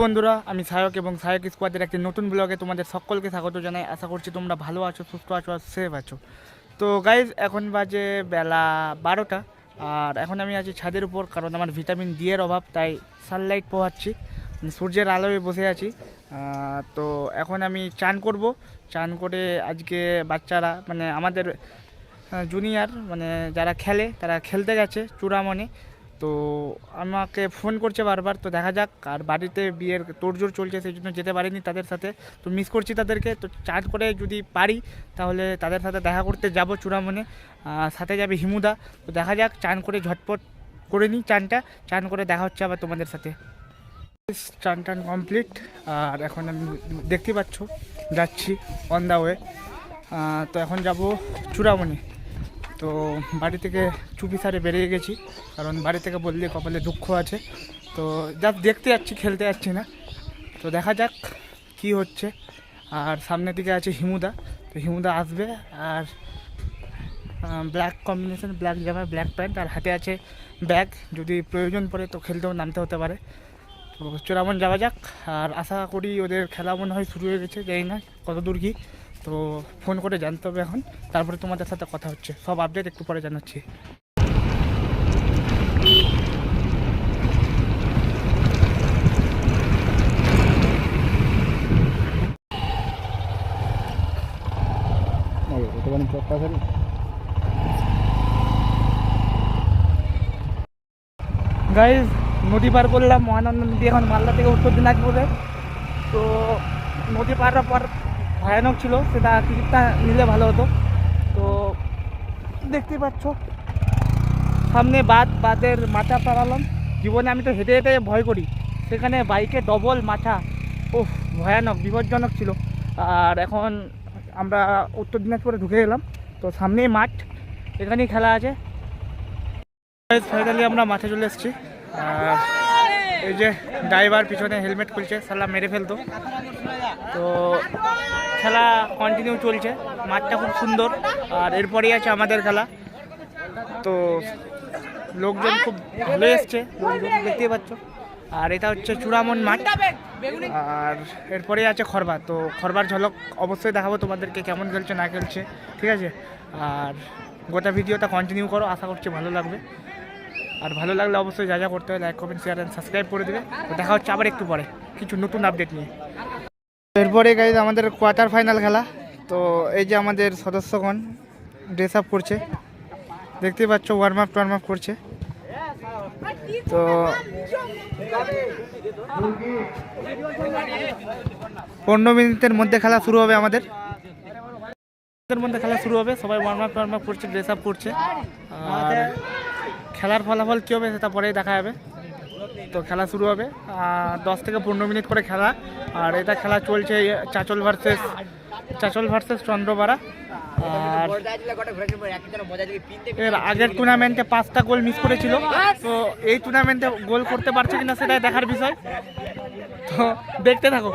বন্ধুরা, আমি সায়ক এবং সায়ক স্কোয়াডের একটি নতুন ব্লগে তোমাদের সকলকে স্বাগত জানাই। আশা করছি তোমরা ভালো আছো, সুস্থ আছো আর সেফ আছো। তো গাইজ, এখন বাজে বেলা 12টা আর এখন আমি আছি ছাদের উপর, কারণ আমার ভিটামিন ডি এর অভাব, তাই সানলাইট পোহাচ্ছি, সূর্যের আলোয় বসে আছি। তো এখন আমি চান করব। চান করে আজকে বাচ্চারা মানে আমাদের জুনিয়র মানে যারা খেলে তারা খেলতে গেছে চূড়ামণি। তো আমাকে ফোন করছে বারবার, তো দেখা যাক। আর বাড়িতে বিয়ের তোড়জোড় চলছে, সেই জন্য যেতে পারিনি তাদের সাথে। তো মিস করছি তাদেরকে। তো চান করে যদি পারি তাহলে তাদের সাথে দেখা করতে যাব চূড়ামণি। সাথে যাবে হিমুদা। তো দেখা যাক, চান করে ঝটপট করে নিই চানটা। চান করে দেখা হচ্ছে আবার তোমাদের সাথে। চান টান কমপ্লিট আর এখন আমি দেখতে পাচ্ছ যাচ্ছি অন দ্য ওয়ে। তো এখন যাব চূড়ামণি। তো বাড়ি থেকে চুপি সারে বেরিয়ে গেছি, কারণ বাড়ি থেকে বললে কপালে দুঃখ আছে। তো যা দেখতে যাচ্ছি, খেলতে যাচ্ছি না। তো দেখা যাক কি হচ্ছে। আর সামনের দিকে আছে হিমুদা। তো হিমুদা আসবে আর ব্ল্যাক কম্বিনেশন, ব্ল্যাক জামা, ব্ল্যাক প্যান্ট, আর হাতে আছে ব্যাগ। যদি প্রয়োজন পড়ে তো খেলতেও নামতে হতে পারে। তো চূড়ামণ যাওয়া যাক। আর আশা করি ওদের খেলা মনে হয় শুরু হয়ে গেছে, জানি না কত দূর কি। তো ফোন করে জানতে হবে এখন, তারপরে তোমাদের সাথে কথা হচ্ছে। সব আপডেট একটু পরে জানাচ্ছি। গাইজ, নদী পার করলাম, মহানন্দা নদী। এখন মালদা থেকে উত্তর দিনাজপুরে। তো নদী পারার পর ভয়ানক ছিল, সেটা টিকিটটা নিলে ভালো হতো। তো দেখতেই পাচ্ছ সামনে বাঁধের মাথা পারালাম। জীবনে আমি তো হেঁটে হেঁটে ভয় করি, সেখানে বাইকে ডবল মাথা। ওহ, ভয়ানক, বিপজ্জনক ছিল। আর এখন আমরা উত্তর দিনাজপুরে ঢুকে গেলাম। তো সামনেই মাঠ, এখানেই খেলা আছে। ফাইনালি আমরা মাঠে চলে এসেছি। আর এই যে ড্রাইভার পিছনে হেলমেট খুলছে, সালা মেরে ফেলতো। তো খেলা কন্টিনিউ চলছে, মাঠটা খুব সুন্দর। আর এরপরেই আছে আমাদের খেলা। তো লোকজন খুব ভালো এসছে, লোকজন দেখতেই পাচ্ছ। আর এটা হচ্ছে চূড়ামন মাঠ। আর এরপরেই আছে খরবা। তো খরবার ঝলক অবশ্যই দেখাবো তোমাদেরকে, কেমন খেলছে না খেলছে, ঠিক আছে। আর গোটা ভিডিওটা কন্টিনিউ করো, আশা করছি ভালো লাগবে। আর ভালো লাগলে অবশ্যই যা যা করতে হয় like, comment, share and subscribe করে দেবে। তো দেখা হচ্ছে আবার একটু পরে কিছু নতুন আপডেট নিয়ে। এরপরে গাইজ আমাদের কোয়ার্টার ফাইনাল খেলা। তো এই যে আমাদের সদস্যগণ ড্রেস আপ করছে, দেখতেই পাচ্ছ, ওয়ার্ম আপ করছে। তো 15 মিনিটের মধ্যে খেলা শুরু হবে আমাদের খেলা শুরু হবে। সবাই ওয়ার্ম আপ করছে, ড্রেস আপ করছে। আর খেলার ফলাফল কী হবে সেটা পরেই দেখা যাবে। তো খেলা শুরু হবে 10 থেকে 15 মিনিট করে খেলা। আর এটা খেলা চলছে চাচল ভার্সেস চন্দ্রপাড়া। আর এর আগের টুর্নামেন্টে 5টা গোল মিস করেছিল। তো এই টুর্নামেন্টে গোল করতে পারছে কিনা সেটাই দেখার বিষয়। তো দেখতে থাকো।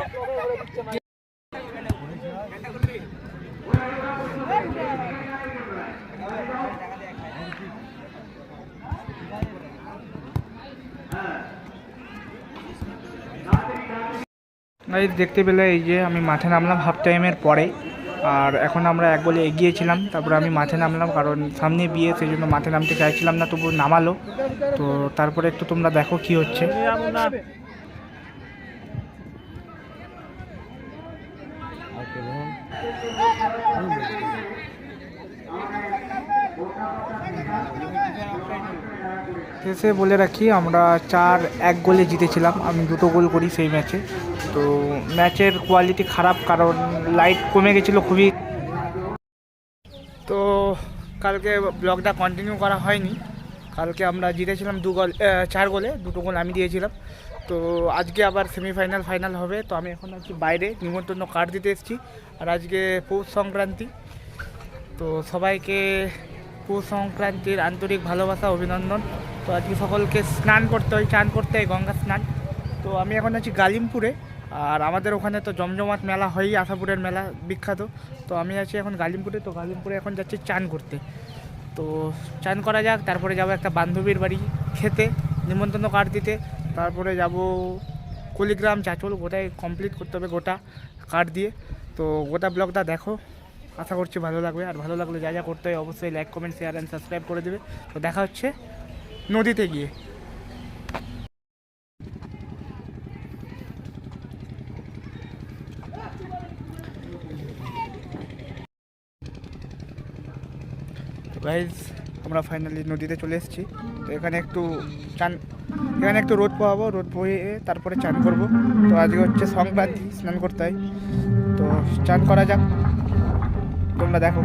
দেখতে পেলে এই যে আমি মাঠে নামলাম হাফ টাইমের পরে। আর এখন আমরা এক গোলে এগিয়েছিলাম, তারপরে আমি মাঠে নামলাম, কারণ সামনে বিয়ে, সেই জন্য মাঠে নামতে চাইছিলাম না, তবু নামালো। তো তারপরে একটু তোমরা দেখো কি হচ্ছে। শেষে বলে রাখি, আমরা 4-1 গোলে জিতেছিলাম। আমি 2টো গোল করি সেই ম্যাচে। তো ম্যাচের কোয়ালিটি খারাপ, কারণ লাইট কমে গেছিলো খুবই। তো কালকে ব্লগটা কন্টিনিউ করা হয়নি। কালকে আমরা জিতেছিলাম 4 গোলে, 2টো গোল আমি দিয়েছিলাম। তো আজকে আবার সেমিফাইনাল ফাইনাল হবে। তো আমি এখন আছি বাইরে, নিমন্ত্রণ কার্ড দিতে এসেছি। আর আজকে পৌষ সংক্রান্তি। তো সবাইকে পৌষ সংক্রান্তির আন্তরিক ভালোবাসা, অভিনন্দন। তো আজকে সকলকে স্নান করতে হয়, চান করতে হয়, গঙ্গা স্নান। তো আমি এখন আছি গালিমপুরে। আর আমাদের ওখানে তো জমজমাট মেলা হয়ই, আশাপুরের মেলা বিখ্যাত। তো আমি আছি এখন গালিমপুরে। তো গালিমপুরে এখন যাচ্ছি চান করতে। তো চান করা যাক, তারপরে যাব একটা বান্ধবীর বাড়ি খেতে, নিমন্ত্রণ কার্ড দিতে। তারপরে যাব কুলিগ্রাম চাচল গোটাই কমপ্লিট করতে হবে গোটা কার্ড দিয়ে। তো গোটা ব্লগটা দেখো, আশা করছি ভালো লাগবে। আর ভালো লাগলে যা যা করতে হয় অবশ্যই like comment share and subscribe করে দেবে। তো দেখা হচ্ছে নদীতে গিয়ে। তো গাইজ আমরা ফাইনালি নদীতে চলে এসেছি। তো এখানে একটু রোদ পোহাবো, রোদ পোয়ে তারপরে চান করব। তো আজকে হচ্ছে সংক্রান্তি, স্নান করতে হয়। তো চান করা যাক, তোমরা দেখো।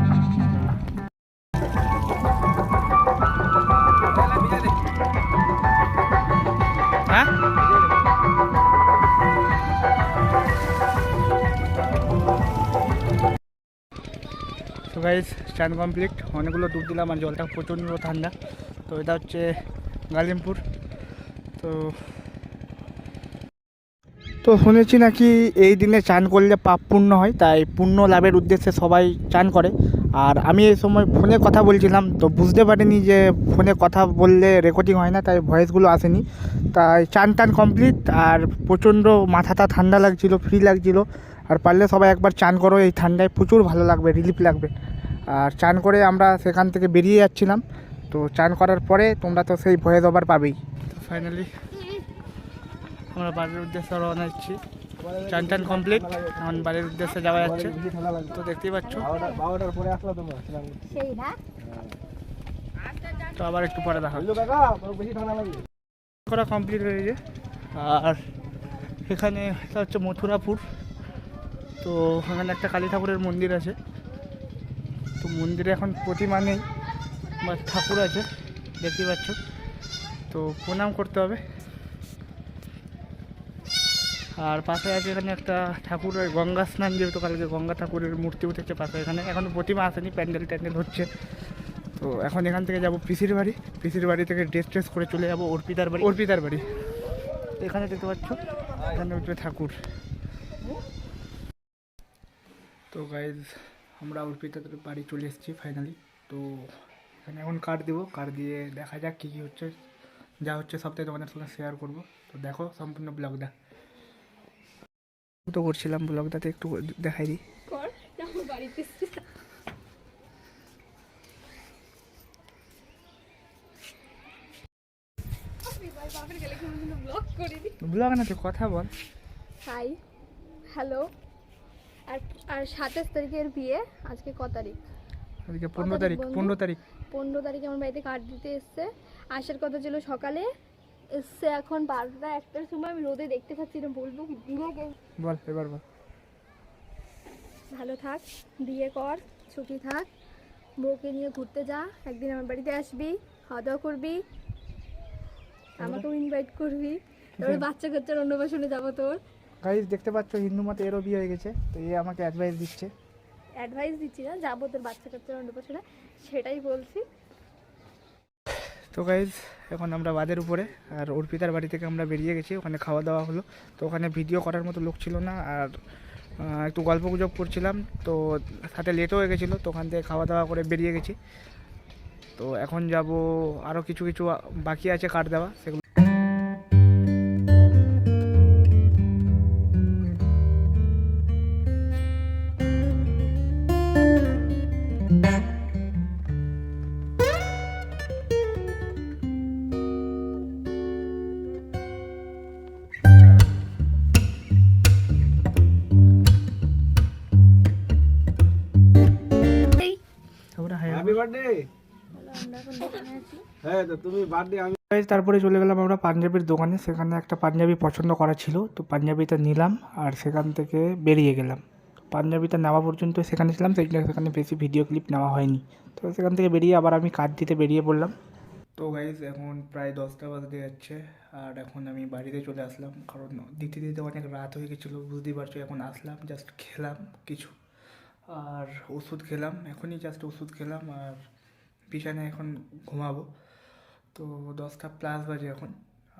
হ্যাঁ, তো গাইজ চান কমপ্লিট, অনেকগুলো ডুব দিলাম আর জলটা প্রচণ্ড ঠান্ডা। তো এটা হচ্ছে গালিমপুর। তো তো শুনেছি নাকি এই দিনে চান করলে পাপ পূর্ণ হয়, তাই পুণ্য লাভের উদ্দেশ্যে সবাই চান করে। আর আমি এই সময় ফোনে কথা বলছিলাম, তো বুঝতে পারিনি যে ফোনে কথা বললে রেকর্ডিং হয় না, তাই ভয়েসগুলো আসেনি। তাই চান টান কমপ্লিট, আর প্রচণ্ড মাথাটা ঠান্ডা লাগছিল, ফ্রি লাগছিল। আর পারলে সবাই একবার চান করো, এই ঠান্ডায় প্রচুর ভালো লাগবে, রিলিফ লাগবে। আর চান করে আমরা সেখান থেকে বেরিয়ে যাচ্ছিলাম। তো চান করার পরে তোমরা তো সেই ভয়েস ওভার পাবেই। তো ফাইনালি আমরা বাড়ির উদ্দেশ্যে রওনা দিচ্ছি। চান টান কমপ্লিট, এখন বাড়ির উদ্দেশ্যে যাওয়া যাচ্ছে। তো দেখতেই পাচ্ছ। তো আবার একটু পরে দেখা করা কমপ্লিট হয়ে গেছে। আর এখানে এটা হচ্ছে মথুরাপুর। তো এখানে একটা কালী ঠাকুরের মন্দির আছে। তো মন্দিরে এখন প্রতিমা নেই, বা ঠাকুর আছে, দেখতেই পাচ্ছ। তো প্রণাম করতে হবে। আর পাশে আছে এখানে একটা ঠাকুরের গঙ্গা স্নান, যেহেতু কালকে গঙ্গা ঠাকুরের মূর্তি উঠেছে পাশে। এখানে এখনও প্রতিমা আসেনি, প্যান্ডেল ট্যান্ডেল হচ্ছে। তো এখন এখান থেকে যাব পিসির বাড়ি। পিসির বাড়ি থেকে ড্রেস করে চলে যাবো অর্পিতার বাড়ি। এখানে দেখতে পাচ্ছ, এখানে হচ্ছে ঠাকুর। তো গাইজ আমরা অর্পিতার বাড়ি চলে এসেছি ফাইনালি। তো এখানে এখন কার্ড দেবো, কার্ড দিয়ে দেখা যাক কী কী হচ্ছে। যা হচ্ছে সবটাই তোমাদের সঙ্গে শেয়ার করবো। তো দেখো সম্পূর্ণ ব্লগটা। তো করছিলাম ব্লগটাতে একটু দেখাই দিই। ব্লগ না, তো কথা বল। High, hello. আর আর 27 তারিখের বিয়ে, আজকে ক তারিখ? আজকে 15 তারিখ। 15 তারিখে আমার বাড়িতে কার্ড দিতে এসছে। আসার কথা ছিল সকালে, এসছে এখন 12টা 1টার সময়। আমি রোদে দেখতে পাচ্ছি না, বলবো কি? বল এবার বল। ভালো থাক, বিয়ে কর, সুখী থাক, বউকে নিয়ে ঘুরতে যা, একদিন আমার বাড়িতে আসবি, খাওয়া দাওয়া করবি, আমাকেও ইনভাইট করবি। তারপরে বাচ্চা কাচ্চার অন্নপ্রাশনে যাবো তোর। গাইজ দেখতে পাচ্ছ হিন্দু মতে এরও বিয়ে হয়ে গেছে। তো এ আমাকে অ্যাডভাইস দিচ্ছে। অ্যাডভাইস দিচ্ছি না, যাবো তোর বাচ্চা কাচ্চার অন্নপ্রাশনে, সেটাই বলছি। তো গাইজ এখন আমরা বাদের উপরে, আর অর্পিতার বাড়ি থেকে আমরা বেরিয়ে গেছি। ওখানে খাওয়া দাওয়া হলো। তো ওখানে ভিডিও করার মতো লোক ছিল না, আর একটু গল্প গুজব করছিলাম। তো সাথে লেটও হয়ে গেছিলো। তো ওখান থেকে খাওয়া দাওয়া করে বেরিয়ে গেছি। তো এখন যাব, আরও কিছু কিছু বাকি আছে কার্ড দেওয়া, সেগুলো। তারপরে চলে গেলাম আমরা পাঞ্জাবির দোকানে। সেখানে একটা পাঞ্জাবি পছন্দ করা ছিল, তো পাঞ্জাবিটা নিলাম আর সেখান থেকে বেরিয়ে গেলাম। পাঞ্জাবিটা নেওয়া পর্যন্ত সেখানে ছিলাম, সেখানে বেশি ভিডিও ক্লিপ নেওয়া হয়নি। তো সেখান থেকে বেরিয়ে আবার আমি কার্ড দিতে বেরিয়ে পড়লাম। তো গাইজ এখন প্রায় 10টা বাজতে যাচ্ছে, আর এখন আমি বাড়িতে চলে আসলাম, কারণ দিতে দিতে অনেক রাত হয়ে গেছিলো, বুঝতেই পারছো। এখন আসলাম, জাস্ট খেলাম কিছু, আর ওষুধ খেলাম, এখনই জাস্ট ওষুধ খেলাম, আর বিছানায় এখন ঘুমাবো। তো 10টা প্লাস বাজে এখন।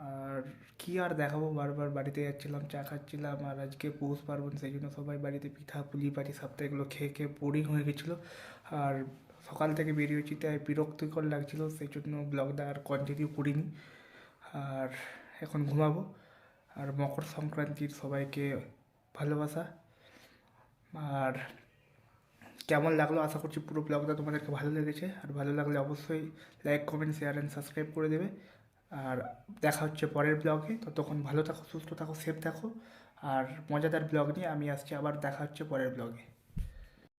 আর কি আর দেখাবো, বারবার বাড়িতে যাচ্ছিলাম, চা খাচ্ছিলাম। আর আজকে পৌষ পার্বণ, সেই জন্য সবাই বাড়িতে পিঠা পুলি পাটি সাপ্তাহ এগুলো খেয়ে খেয়ে বোরিং হয়ে গেছিলো। আর সকাল থেকে বেরিয়েছি, তাই বিরক্তিকর লাগছিলো, সেই জন্য ব্লগটা আর কন্টিনিউ করিনি। আর এখন ঘুমাবো। আর মকর সংক্রান্তির সবাইকে ভালোবাসা। আর কেমন লাগলো আশা করছি পুরো ব্লগটা তোমাদেরকে ভালো লেগেছে, আর ভালো লাগলে অবশ্যই like comment share and subscribe করে দেবে। আর দেখা হচ্ছে পরের ব্লগে, ততক্ষণ ভালো থাকো, সুস্থ থাকো, সেফ থাকো। আর মজাদার ব্লগ নিয়ে আমি আসছি, আবার দেখা হচ্ছে পরের ব্লগে।